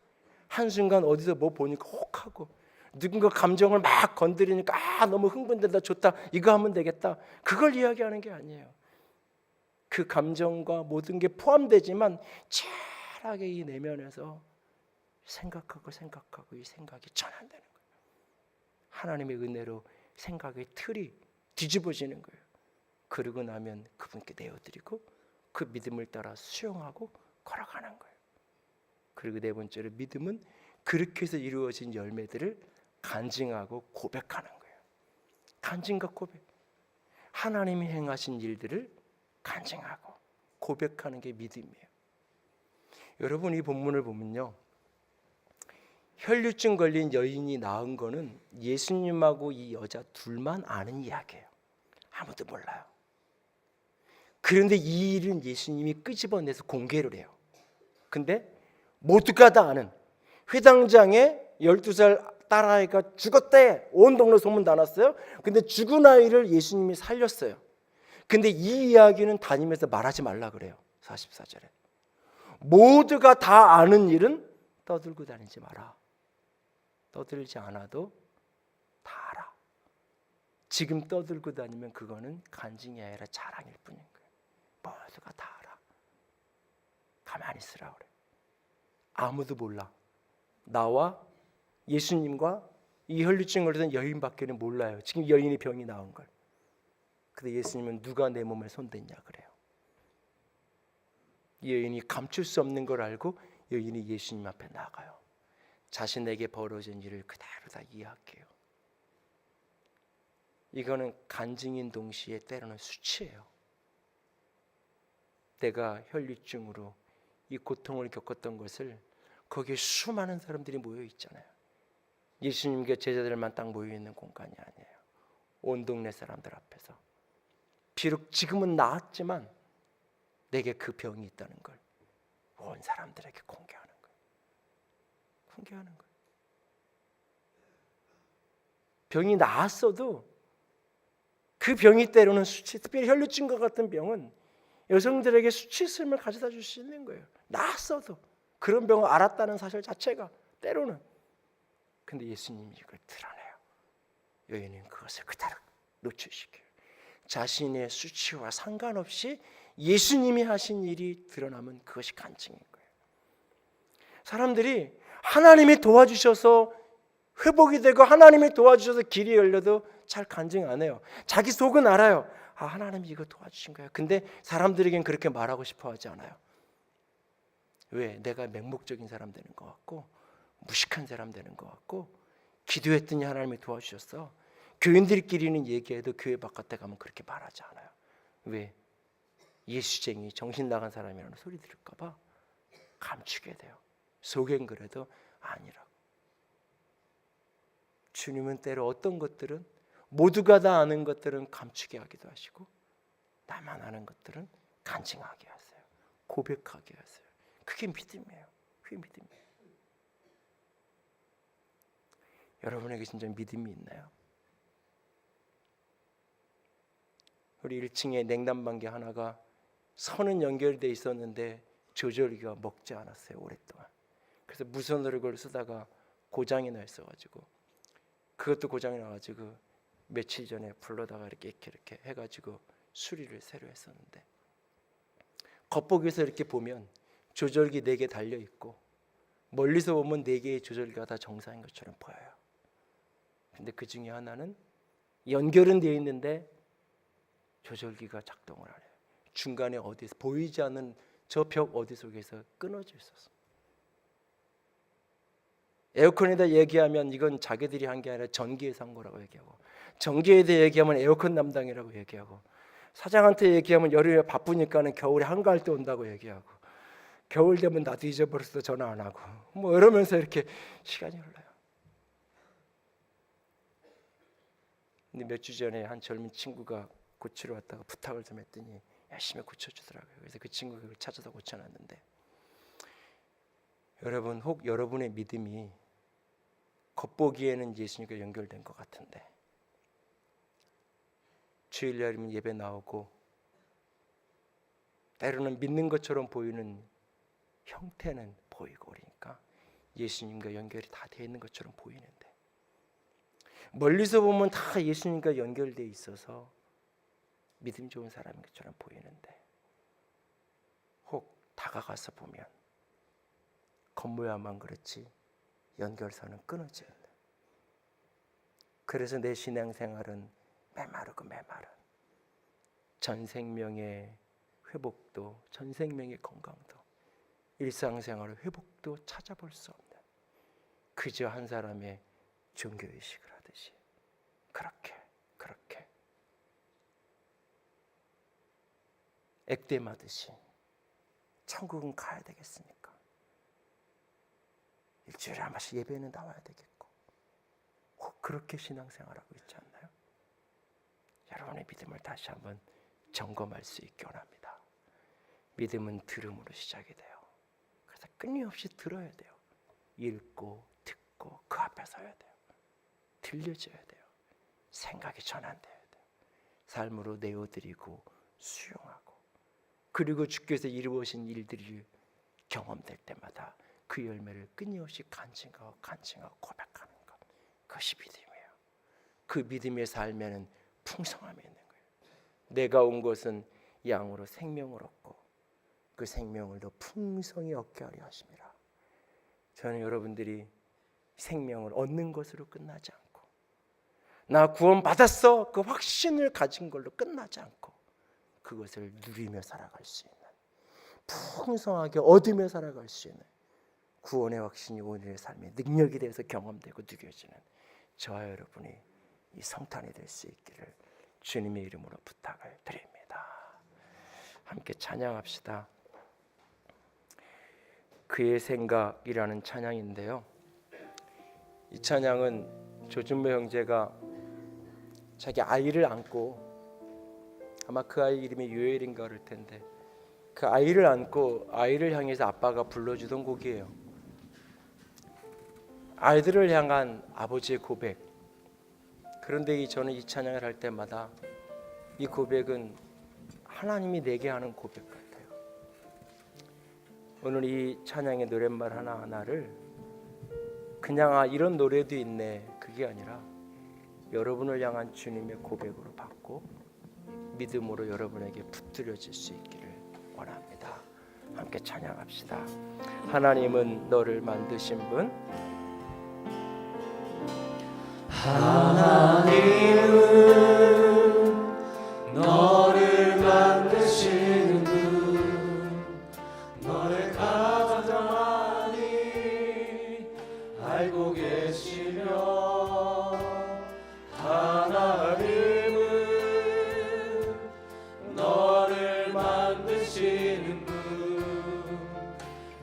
한순간 어디서 뭐 보니까 혹하고 누군가 감정을 막 건드리니까 너무 흥분된다, 좋다, 이거 하면 되겠다, 그걸 이야기하는 게 아니에요. 그 감정과 모든 게 포함되지만 차라리 이 내면에서 생각하고 이 생각이 전환되는 거예요. 하나님의 은혜로 생각의 틀이 뒤집어지는 거예요. 그러고 나면 그분께 내어드리고 그 믿음을 따라 수용하고 걸어가는 거예요. 그리고 네 번째로, 믿음은 그렇게 해서 이루어진 열매들을 간증하고 고백하는 거예요. 간증과 고백, 하나님이 행하신 일들을 간증하고 고백하는 게 믿음이에요. 여러분, 이 본문을 보면요, 혈류증 걸린 여인이 낳은 거는 예수님하고 이 여자 둘만 아는 이야기예요. 아무도 몰라요. 그런데 이 일은 예수님이 끄집어내서 공개를 해요. 근데 모두가 다 아는, 회당장에 12살 딸아이가 죽었대, 온 동네 소문 다 났어요. 근데 죽은 아이를 예수님이 살렸어요. 근데 이 이야기는 다니면서 말하지 말라 그래요. 44절에 모두가 다 아는 일은 떠들고 다니지 마라. 떠들지 않아도 다 알아. 지금 떠들고 다니면 그거는 간증이 아니라 자랑일 뿐인 거예요. 모두가 다 알아. 가만히 있으라 그래. 아무도 몰라. 나와 예수님과 이 혈류증 걸린 여인밖에는 몰라요. 지금 여인이 병이 나은 걸. 근데 예수님은 누가 내 몸에 손댔냐 그래요. 이 여인이 감출 수 없는 걸 알고 여인이 예수님 앞에 나가요. 자신에게 벌어진 일을 그대로 다 이야기해요. 이거는 간증인 동시에 때로는 수치예요. 내가 혈류증으로 이 고통을 겪었던 것을, 거기에 수많은 사람들이 모여 있잖아요. 예수님과 제자들만 딱 모여 있는 공간이 아니에요. 온 동네 사람들 앞에서. 비록 지금은 나았지만 내게 그 병이 있다는 걸 온 사람들에게 공개하는 거예요. 공개하는 거예요. 병이 나았어도 그 병이 때로는 수치, 특별히 혈류증과 같은 병은 여성들에게 수치심을 가져다 줄 수 있는 거예요. 나았어도 그런 병을 알았다는 사실 자체가 때로는. 근데 예수님이 이걸 드러내요. 여인은 그것을 그대로 노출시켜요. 자신의 수치와 상관없이 예수님이 하신 일이 드러나면 그것이 간증인 거예요. 사람들이 하나님이 도와주셔서 회복이 되고 하나님이 도와주셔서 길이 열려도 잘 간증 안 해요. 자기 속은 알아요. 아, 하나님이 이거 도와주신 거야. 근데 사람들에겐 그렇게 말하고 싶어 하지 않아요. 왜? 내가 맹목적인 사람 되는 것 같고, 무식한 사람 되는 것 같고, 기도했더니 하나님이 도와주셨어. 교인들끼리는 얘기해도 교회 바깥에 가면 그렇게 말하지 않아요. 왜? 예수쟁이, 정신 나간 사람이라는 소리 들을까 봐 감추게 돼요. 속엔 그래도 아니라고. 주님은 때로 어떤 것들은, 모두가 다 아는 것들은 감추게 하기도 하시고, 나만 아는 것들은 간증하게 하세요. 고백하게 하세요. 그게 믿음이에요. 그게 믿음이에요. 여러분에게 진짜 믿음이 있나요? 우리 1층에 냉난방기 하나가 선은 연결돼 있었는데 조절기가 먹지 않았어요, 오랫동안. 그래서 무선으로 그걸 쓰다가 고장이 나 있어가지고, 그것도 고장이 나가지고 며칠 전에 불러다가 이렇게 해가지고 수리를 새로 했었는데, 겉보기에서 이렇게 보면 조절기 4개 달려 있고, 멀리서 보면 4개의 조절기가 다 정상인 것처럼 보여요. 근데 그 중에 하나는 연결은 되어 있는데 조절기가 작동을 안 해요. 중간에 어디서 보이지 않는 저 벽 어디 속에서 끊어져 있었어. 에어컨에다 얘기하면 이건 자기들이 한 게 아니라 전기에서 한 거라고 얘기하고, 전기에 대해 얘기하면 에어컨 담당이라고 얘기하고, 사장한테 얘기하면 여름에 바쁘니까는 겨울에 한가할 때 온다고 얘기하고, 겨울 되면 나도 잊어버렸어 전화 안 하고, 뭐 이러면서 이렇게 시간이 흘러요. 근데 몇 주 전에 한 젊은 친구가 고치러 왔다가 부탁을 좀 했더니 열심히 고쳐주더라고요. 그래서 그 친구가 그걸 찾아서 고쳐놨는데, 여러분, 혹 여러분의 믿음이 겉보기에는 예수님과 연결된 것 같은데, 주일날이면 예배 나오고 때로는 믿는 것처럼 보이는 형태는 보이고 그러니까 예수님과 연결이 다 되어 있는 것처럼 보이는데, 멀리서 보면 다 예수님과 연결돼 있어서 믿음 좋은 사람인 것처럼 보이는데 혹 다가가서 보면 겉모양만 그렇지 연결선은 끊어져요. 그래서 내 신앙생활은 메마르고 메마른, 전 생명의 회복도, 전 생명의 건강도, 일상생활의 회복도 찾아볼 수 없는, 그저 한 사람의 종교의식을 하듯이 그렇게 액땜하듯이 천국은 가야 되겠습니까? 일주일에 한 번씩 예배는 나와야 되겠고, 혹 그렇게 신앙생활하고 있지 않나요? 여러분의 믿음을 다시 한번 점검할 수 있기 원합니다. 믿음은 들음으로 시작이 돼요. 그래서 끊임없이 들어야 돼요. 읽고 듣고 그 앞에 서야 돼요. 들려줘야 돼요. 생각이 전환돼야 돼요. 삶으로 내어드리고 수용하고, 그리고 주께서 이루어진 일들이 경험될 때마다 그 열매를 끊임없이 간증하고 고백하는 것, 그것이 믿음이에요. 그 믿음의 삶에는 풍성함이 있는 거예요. 내가 온 것은 양으로 생명을 얻고 그 생명을 더 풍성히 얻게 하려 하심이라. 저는 여러분들이 생명을 얻는 것으로 끝나지 않고, 나 구원 받았어 그 확신을 가진 걸로 끝나지 않고, 그것을 누리며 살아갈 수 있는, 풍성하게 얻으며 살아갈 수 있는 구원의 확신이 오늘의 삶의 능력이 되어서 경험되고 누려지는 저와 여러분이 이 성탄이 될 수 있기를 주님의 이름으로 부탁을 드립니다. 함께 찬양합시다. 그의 생각이라는 찬양인데요, 이 찬양은 조준모 형제가 자기 아이를 안고, 아마 그 아이 이름이 요엘인가 그럴 텐데, 그 아이를 안고 아이를 향해서 아빠가 불러주던 곡이에요. 아이들을 향한 아버지의 고백. 그런데 저는 이 찬양을 할 때마다 이 고백은 하나님이 내게 하는 고백 같아요. 오늘 이 찬양의 노랫말 하나하나를 그냥 이런 노래도 있네, 그게 아니라 여러분을 향한 주님의 고백으로 받고 믿음으로 여러분에게 붙들어질 수 있기를 원합니다. 함께 찬양합시다. 하나님은 너를 만드신 분, 하나님은 너를 만드시는 분, 너를 가장 많이 알고 계시며, 하나님은 너를 만드시는 분,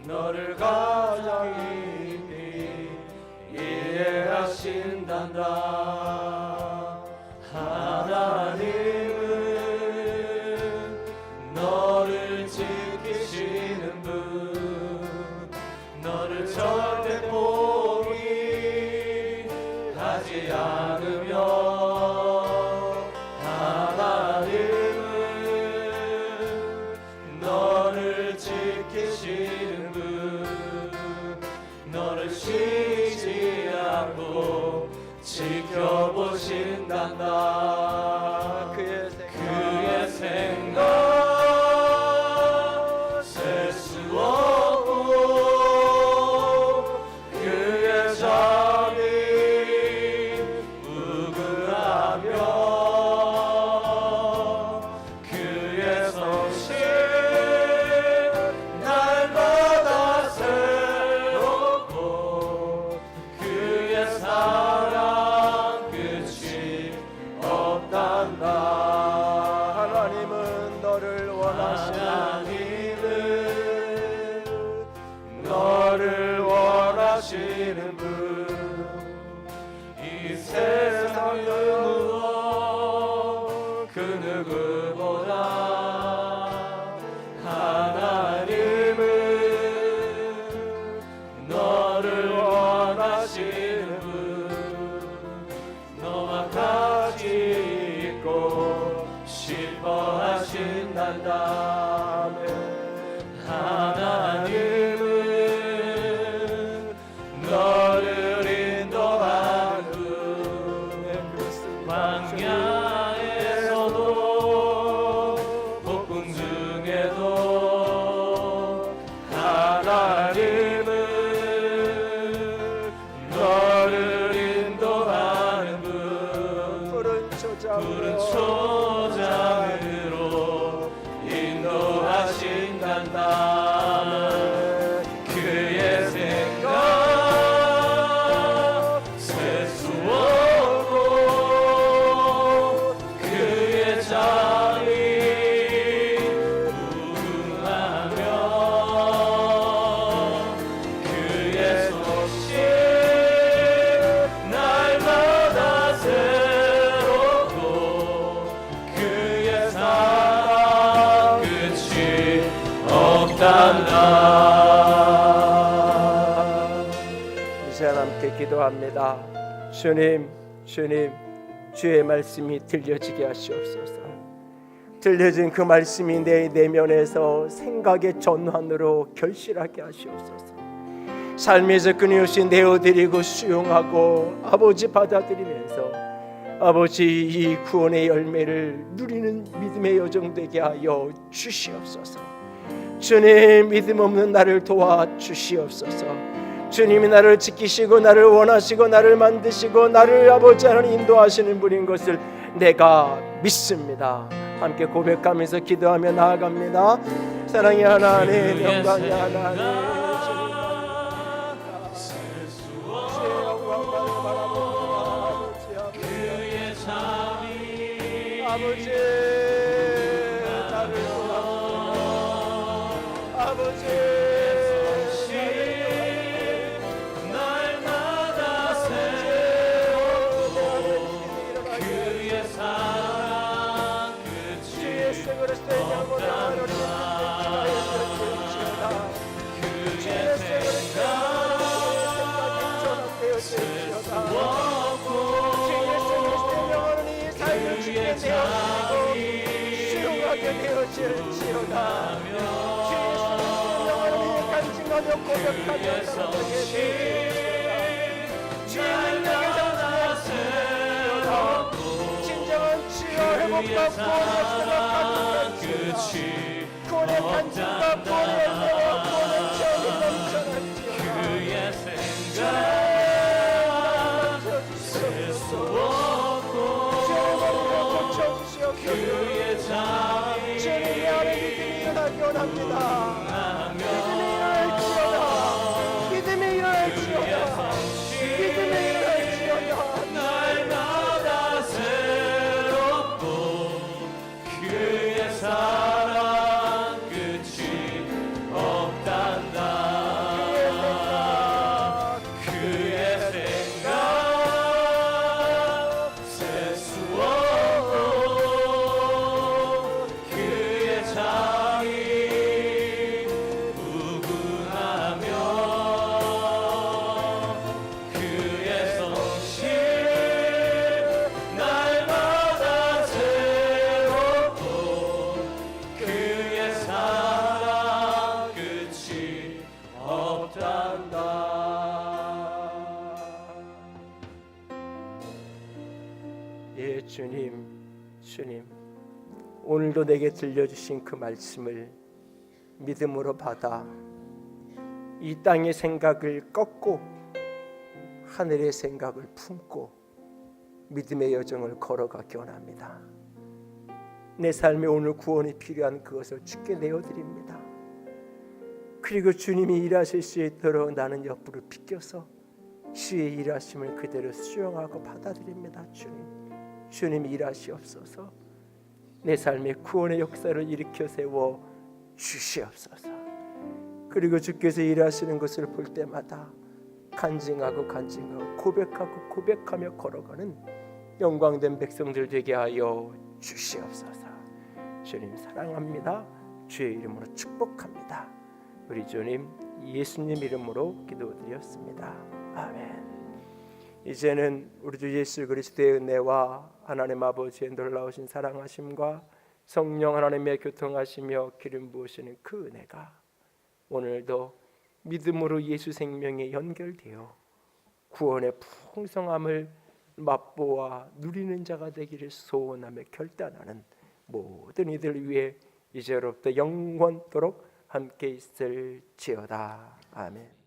너를 가장 깊이 이해하신단다. 하나님은 너를 지키시는 분, 너를 절대 포기하지 않으며, 하나님은 너를 지키시는 분, 너를 쉬지 않고 지켜보신단다. 그의 생각 셀 수 없고, 그의 자비 무궁하며, 그의 성실 날마다 새롭고, 그의 사랑 끝이 없단다. 하나님은 너를 인도하는 분 푸른 푸른 초장으로 초장으로 인도하신단다. 그의 생각 셀 수 없고 그의 잠이 무궁하며 그의 소식 날마다 새롭고 그의 사랑 끝이 없단다. 이 시간 함께 기도합니다. 주님, 주의 말씀이 들려지게 하시옵소서. 들려진 그 말씀이 내 내면에서 생각의 전환으로 결실하게 하시옵소서. 삶에서 끊임없이 내어드리고 수용하고 아버지 받아들이면서 아버지 이 구원의 열매를 누리는 믿음의 여정 되게 하여 주시옵소서. 주님, 믿음 없는 나를 도와 주시옵소서. 주님이 나를 지키시고 나를 원하시고 나를 만드시고 나를 아버지 하나님 인도하시는 분인 것을 내가 믿습니다. 함께 고백하면서 기도하며 나아갑니다. 사랑의 하나님, 영광의 하나님, 주의 영광만을 바라봅니다. 그의 잠이 아버지, 나를 도와주옵소서. 아버지, 날마다 새롭고 그의 사랑 끝이 그의 생각 없고 그의 잠이 수용하게 되어질지어다. 간증하며 고백하며 살아가게 되어질지어다. 주의 능력의 장치에 진정한 치유 회복과 구원의 간증과 구원의 은혜와 구원의 체험이 넘쳐날지어다. 그의 생각 셀 수 없고 그의 잠이 주님의 안에 믿음이 일어나기 원합니다. 믿음이 일어날지어다. 믿음이 일어날지어다. 날마다 새롭고 그의 사랑 끝이 없단다. 그의 생각 셀 수 없고 그의 잠이 무궁하며 그의 성실 날마다 새롭고 그의 사랑 끝이 없단다. 예, 주님, 오늘도 내게 들려주신 그 말씀을 믿음으로 받아 이 땅의 생각을 꺾고 하늘의 생각을 품고 믿음의 여정을 걸어가기 원합니다. 내 삶에 오늘 구원이 필요한 그것을 주께 내어드립니다. 그리고 주님이 일하실 수 있도록 나는 옆으로 비껴서 주의 일하심을 그대로 수용하고 받아들입니다. 주님이 일하시옵소서. 내 삶에 구원의 역사를 일으켜 세워 주시옵소서. 그리고 주께서 일하시는 것을 볼 때마다 간증하고 고백하며 걸어가는 영광된 백성들 되게 하여 주시옵소서. 주님 사랑합니다. 주의 이름으로 축복합니다. 우리 주님 예수님 이름으로 기도드렸습니다. 아멘. 이제는 우리 주 예수 그리스도의 은혜와 하나님 아버지의 놀라우신 사랑하심과 성령 하나님의 교통하시며 기름 부으시는 그 은혜가 오늘도 믿음으로 예수 생명에 연결되어 구원의 풍성함을 맛보아 누리는 자가 되기를 소원하며 결단하는 모든 이들 위해 이제로부터 영원토록 함께 있을지어다. 아멘.